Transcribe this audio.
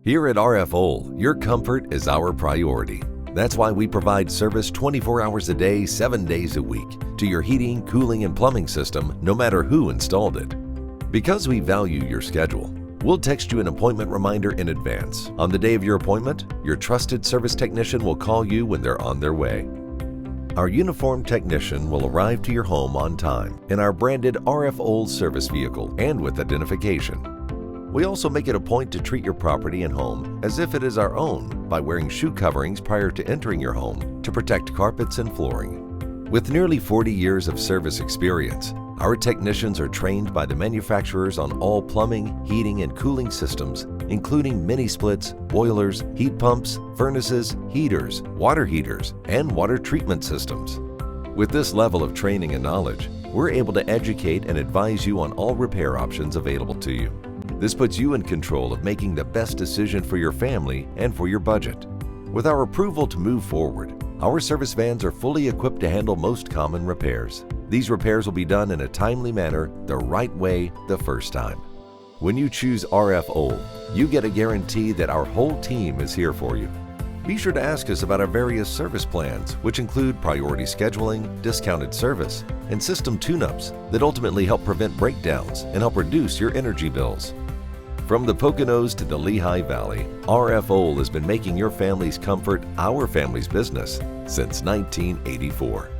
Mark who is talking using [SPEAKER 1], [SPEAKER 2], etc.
[SPEAKER 1] Here at RFO, your comfort is our priority. That's why we provide service 24 hours a day, 7 days a week to your heating, cooling, and plumbing system, no matter who installed it. Because we value your schedule, we'll text you an appointment reminder in advance. On the day of your appointment, your trusted service technician will call you when they're on their way. Our uniformed technician will arrive to your home on time in our branded RFO service vehicle and with identification. We also make it a point to treat your property and home as if it is our own by wearing shoe coverings prior to entering your home to protect carpets and flooring. With nearly 40 years of service experience, our technicians are trained by the manufacturers on all plumbing, heating, and cooling systems, including mini splits, boilers, heat pumps, furnaces, heaters, water heaters, and water treatment systems. With this level of training and knowledge, we're able to educate and advise you on all repair options available to you. This puts you in control of making the best decision for your family and for your budget. With our approval to move forward, our service vans are fully equipped to handle most common repairs. These repairs will be done in a timely manner, the right way, the first time. When you choose RFO, you get a guarantee that our whole team is here for you. Be sure to ask us about our various service plans, which include priority scheduling, discounted service, and system tune-ups that ultimately help prevent breakdowns and help reduce your energy bills. From the Poconos to the Lehigh Valley, RFO has been making your family's comfort our family's business since 1984.